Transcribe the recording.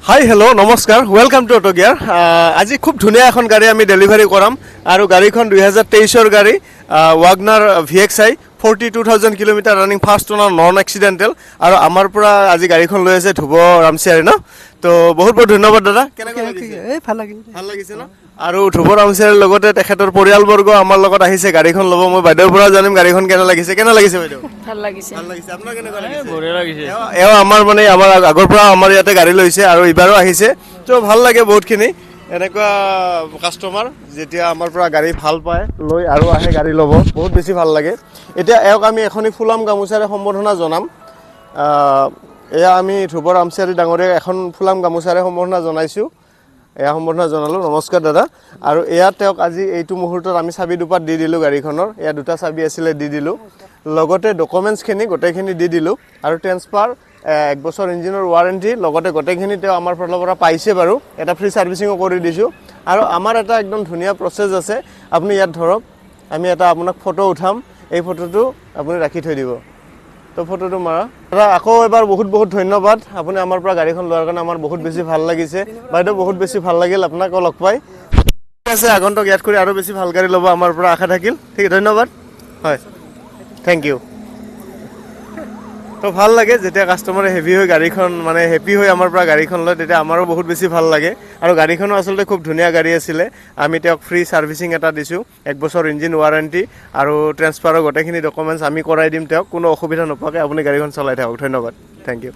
hi hello' নমস্কাৰ welcome to auto gear আজি খুব ধুনীয়া এখন গাড়ী আমি ডেলিভাৰী কৰাম আৰু গাড়ীখন 2023ৰ গাড়ী WagonR VXI 42,000 kilometre running first owner non accidental আৰু আমাৰ পৰা আজি গাড়ীখন লৈ আছে ধ্ৰুৱ ৰামচিয়াৰী ন তো বহুত বহুত ধন্যবাদ দাদা কেনেকৈ লাগিছে ভাল লাগিছে ন আৰু ধ্ৰুৱ ৰামচিয়াৰীৰ লগতে তেখেতৰ পৰিয়ালবৰ্গ আমাৰ লগত আহিছে গাড়ীখন ল'ব মই বাইদেউৰ পৰা জানিম গাড়ীখন কেনে লাগিছে বাইদেউ ভাল লাগিছে আপোনাৰ কেনেকুৱা লাগিছে বঢ়িয়া লাগিছে এওঁ আমাৰ মানে আমাৰ আগৰ পৰা আমাৰ ইয়াতে গাড়ী লৈছে আৰু ইবাৰো আহিছে তো ভাল লাগে বহুতখিনি এনেকুৱা কাষ্টমাৰ যেতিয়া আমাৰ পৰা গাড়ী ভাল পায় লৈ আৰু আহে গাড়ী ল'ব বহুত বেছি ভাল লাগে এতিয়া এওঁক আমি এখনি ফুলাম গামোচাৰে সম্বৰ্ধনা জনাম এয়া আমি ধ্ৰুৱ ৰামচিয়াৰী ডাঙৰীয়াক এখন ফুলাম গামোচাৰে সম্বৰ্ধনা জনাইছোঁ এয়া সম্বৰ্ধনা জনালোঁ নমস্কাৰ দাদা আৰু এয়া তেওঁক আজি এইটো মুহূৰ্তত আমি চাবি দুপাত দি দিলোঁ গাড়ীখনৰ এয়া দুটা চাবি আছিলে দি দিলোঁ লগতে ডকুমেণ্টছখিনি গোটেইখিনি দি দিলোঁ আৰু ট্ৰেন্সফাৰ 1 বছৰ ইঞ্জিনৰ ৱাৰেণ্টি লগতে গোটেইখিনি তেওঁ আমাৰ ফালৰ পৰা পাইছে বাৰু এটা ফ্ৰী ছাৰ্ভিচিঙো কৰি দিছোঁ আৰু আমাৰ এটা একদম ধুনীয়া প্ৰচেছ আছে আপুনি ইয়াত ধৰক আমি এটা আপোনাক ফটো উঠাম এই ফটোটো আপুনি ৰাখি থৈ দিব তো ফটোটো মাৰা দাদা আকৌ এবাৰ বহুত বহুত ধন্যবাদ আপুনি আমাৰ পৰা গাড়ীখন লোৱাৰ কাৰণে আমাৰ বহুত বেছি ভাল লাগিছে বাইদেউ বহুত বেছি ভাল লাগিল আপোনাকো লগ পাই ঠিক আছে আগন্তুক ইয়াত কৰি আৰু বেছি ভাল গাড়ী ল'ব আমাৰ পৰা আশা থাকিল ঠিক ধন্যবাদ হয় থেংক ইউ তো ভাল লাগে যেতিয়া কাষ্টমাৰে হেভি হৈ গাড়ীখন মানে হেপি হৈ আমাৰ পৰা গাড়ীখন লয় তেতিয়া আমাৰো বহুত বেছি ভাল লাগে আৰু গাড়ীখনো আচলতে খুব ধুনীয়া গাড়ী আছিলে আমি তেওঁক ফ্ৰী ছাৰ্ভিচিং এটা দিছোঁ 1 বছৰ ইঞ্জিন ৱাৰেণ্টি আৰু ট্ৰেন্সফাৰৰ গোটেইখিনি ডকুমেণ্টছ আমি কৰাই দিম তেওঁক কোনো অসুবিধা নোপোৱাকৈ আপুনি গাড়ীখন চলাই থাকক ধন্যবাদ থেংক ইউ